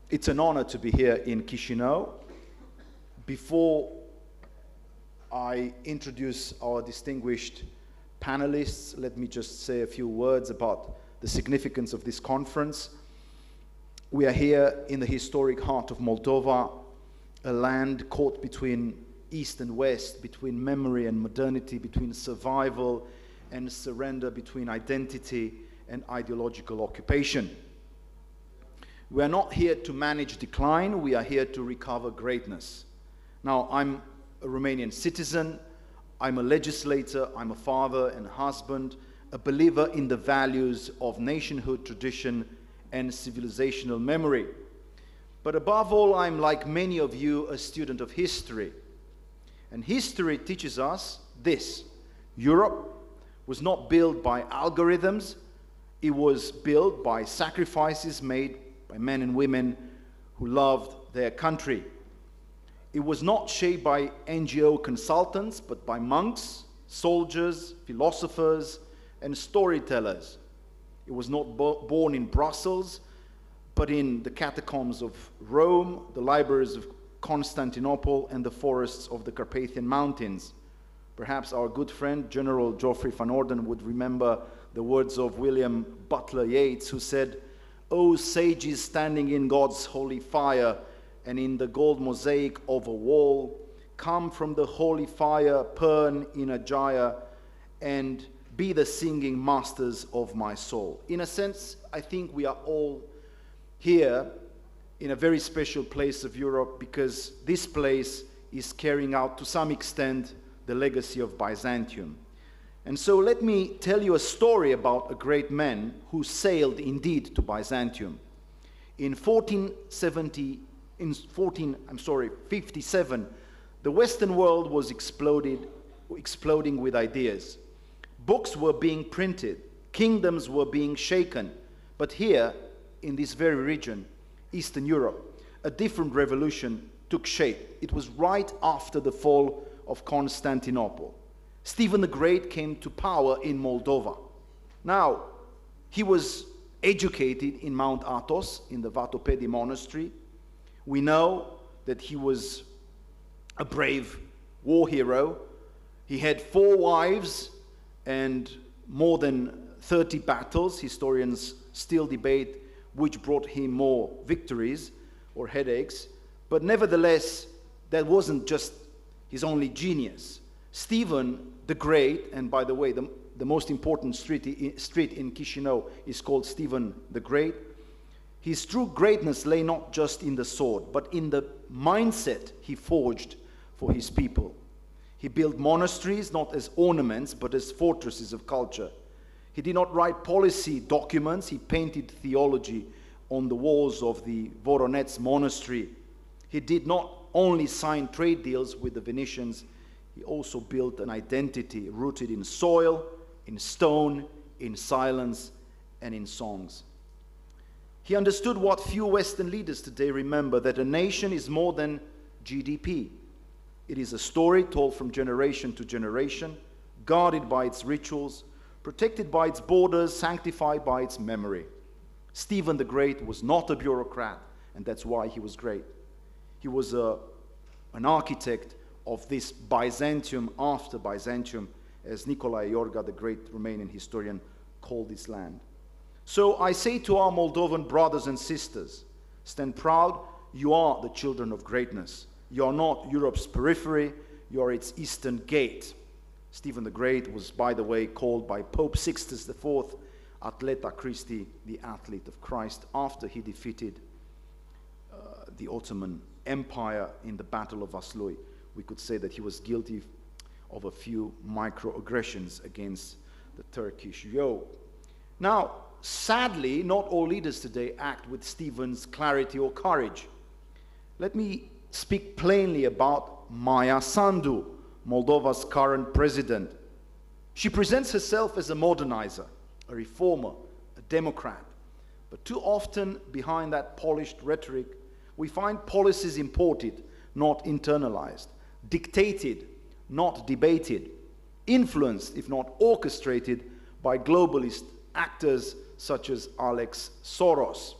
It's an honor to be here in Chisinau. Before I introduce our distinguished panelists, let me just say a few words about the significance of this conference. We are here in the historic heart of Moldova, a land caught between East and West, between memory and modernity, between survival and surrender, between identity and ideological occupation. We are not here to manage decline, we are here to recover greatness. Now, I'm a Romanian citizen, I'm a legislator, I'm a father and husband, a believer in the values of nationhood, tradition, and civilizational memory. But above all, I'm, like many of you, a student of history. And history teaches us this: Europe was not built by algorithms, it was built by sacrifices made by men and women who loved their country. It was not shaped by NGO consultants, but by monks, soldiers, philosophers, and storytellers. It was not born in Brussels, but in the catacombs of Rome, the libraries of Constantinople, and the forests of the Carpathian Mountains. Perhaps our good friend, General Geoffrey van Orden, would remember the words of William Butler Yeats, who said, "O sages standing in God's holy fire, and in the gold mosaic of a wall, come from the holy fire, burn in a gyre, and be the singing masters of my soul." In a sense, I think we are all here in a very special place of Europe, because this place is carrying out to some extent the legacy of Byzantium. And so let me tell you a story about a great man who sailed indeed to Byzantium. In 1457, the Western world was exploding with ideas. Books were being printed, kingdoms were being shaken. But here, in this very region, Eastern Europe, a different revolution took shape. It was right after the fall of Constantinople. Stephen the Great came to power in Moldova. Now, he was educated in Mount Athos, in the Vatopedi monastery. We know that he was a brave war hero. He had 4 wives and more than 30 battles. Historians still debate which brought him more victories or headaches. But nevertheless, that wasn't just his only genius. Stephen the Great, and by the way, the most important street in Chisinau is called Stephen the Great. His true greatness lay not just in the sword, but in the mindset he forged for his people. He built monasteries not as ornaments, but as fortresses of culture. He did not write policy documents, he painted theology on the walls of the Voronezh monastery. He did not only sign trade deals with the Venetians, he also built an identity rooted in soil, in stone, in silence, and in songs. He understood what few Western leaders today remember, that a nation is more than GDP. It is a story told from generation to generation, guarded by its rituals, protected by its borders, sanctified by its memory. Stephen the Great was not a bureaucrat, and that's why he was great. He was an architect of this Byzantium after Byzantium, as Nicolae Iorga, the great Romanian historian, called this land. So I say to our Moldovan brothers and sisters, stand proud, you are the children of greatness. You are not Europe's periphery, you are its eastern gate. Stephen the Great was, by the way, called by Pope Sixtus IV, Atleta Christi, the athlete of Christ, after he defeated the Ottoman Empire in the Battle of Vaslui. We could say that he was guilty of a few microaggressions against the Turkish yoke. Now, sadly, not all leaders today act with Stephen's clarity or courage. Let me speak plainly about Maia Sandu, Moldova's current president. She presents herself as a modernizer, a reformer, a democrat. But too often, behind that polished rhetoric, we find policies imported, not internalized, dictated, not debated, influenced, if not orchestrated, by globalist actors such as Alex Soros.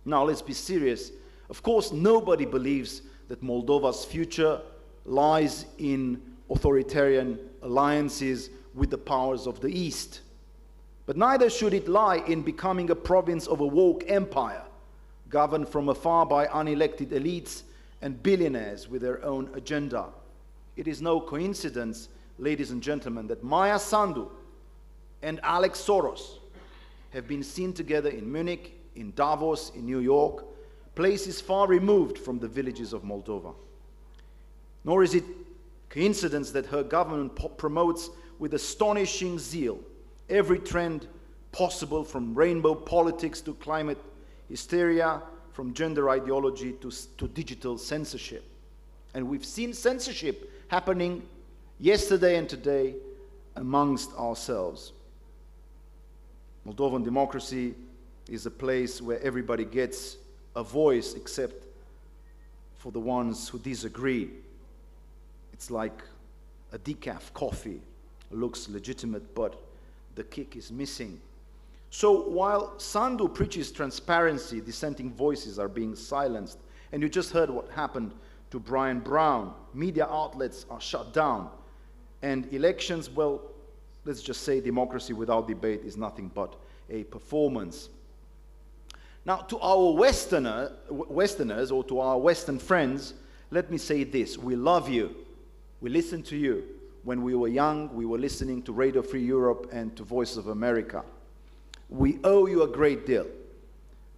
Now let's be serious. Of course, nobody believes that Moldova's future lies in authoritarian alliances with the powers of the East. But neither should it lie in becoming a province of a woke empire, governed from afar by unelected elites and billionaires with their own agenda. It is no coincidence, ladies and gentlemen, that Maya Sandu and Alex Soros have been seen together in Munich, in Davos, in New York, places far removed from the villages of Moldova. Nor is it coincidence that her government promotes with astonishing zeal every trend possible, from rainbow politics to climate hysteria, from gender ideology to digital censorship. And we've seen censorship happening yesterday and today amongst ourselves. Moldovan democracy is a place where everybody gets a voice except for the ones who disagree. It's like a decaf coffee. It looks legitimate, but the kick is missing. So while Sandu preaches transparency, dissenting voices are being silenced. And you just heard what happened to Brian Brown. Media outlets are shut down. And elections, well, let's just say democracy without debate is nothing but a performance. Now, to our Westerners or to our Western friends, let me say this. We love you. We listen to you. When we were young, we were listening to Radio Free Europe and to Voice of America. We owe you a great deal.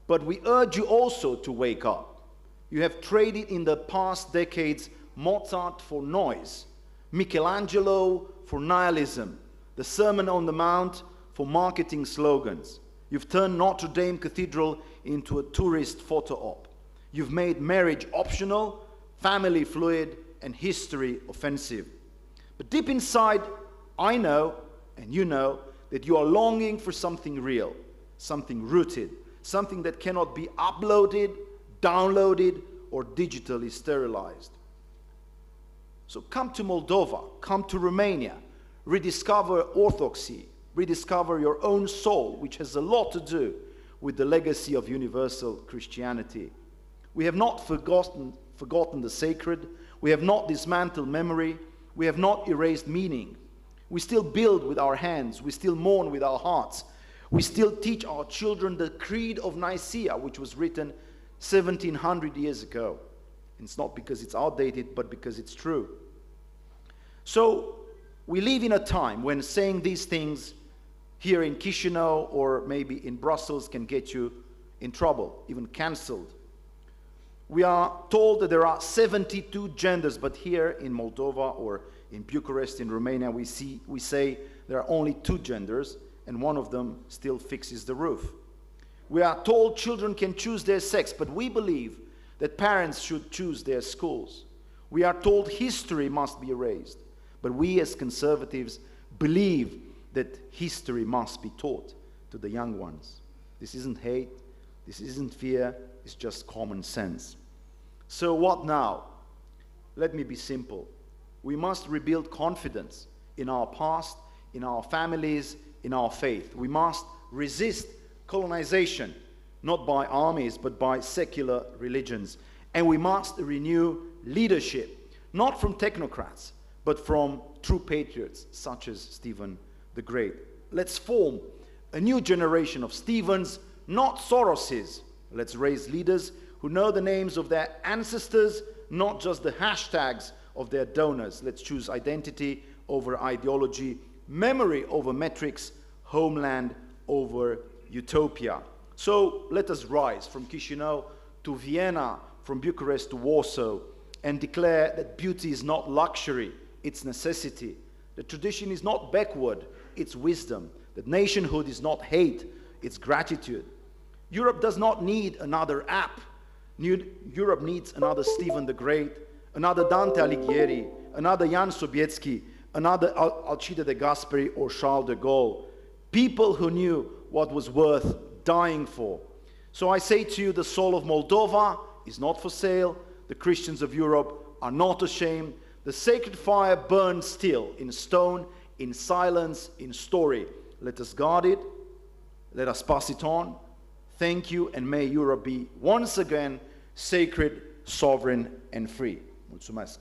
But we urge you also to wake up. You have traded in the past decades Mozart for noise, Michelangelo for nihilism, the Sermon on the Mount for marketing slogans. You've turned Notre Dame Cathedral into a tourist photo op. You've made marriage optional, family fluid, and history offensive. But deep inside, I know, and you know, that you are longing for something real, something rooted, something that cannot be uploaded, downloaded, or digitally sterilized. So come to Moldova, come to Romania, rediscover orthodoxy, rediscover your own soul, which has a lot to do with the legacy of universal Christianity. We have not forgotten the sacred. We have not dismantled memory. We have not erased meaning. We still build with our hands. We still mourn with our hearts. We still teach our children the Creed of Nicaea, which was written 1700 years ago. And it's not because it's outdated, but because it's true. So we live in a time when saying these things here in Chisinau or maybe in Brussels can get you in trouble, even cancelled. We are told that there are 72 genders, but here in Moldova or in Bucharest, in Romania, we say there are only 2 genders, and one of them still fixes the roof. We are told children can choose their sex, but we believe that parents should choose their schools. We are told history must be erased, but we as conservatives believe that history must be taught to the young ones. This isn't hate, this isn't fear, it's just common sense. So what now? Let me be simple. We must rebuild confidence in our past, in our families, in our faith. We must resist colonization, not by armies, but by secular religions. And we must renew leadership, not from technocrats, but from true patriots, such as Stephen the Great. Let's form a new generation of Stephens, not Soroses. Let's raise leaders who know the names of their ancestors, not just the hashtags of their donors. Let's choose identity over ideology, memory over metrics, homeland over utopia. So let us rise from Chisinau to Vienna, from Bucharest to Warsaw, and declare that beauty is not luxury, it's necessity. The tradition is not backward, it's wisdom. That nationhood is not hate, it's gratitude. Europe does not need another app. Europe needs another Stephen the Great, another Dante Alighieri, another Jan Sobieski, another Alcide de Gasperi or Charles de Gaulle. People who knew what was worth dying for. So I say to you, the soul of Moldova is not for sale. The Christians of Europe are not ashamed. The sacred fire burns still, in stone, in silence, in story. Let us guard it. Let us pass it on. Thank you, and may Europe be once again sacred, sovereign and free. Mulțumesc!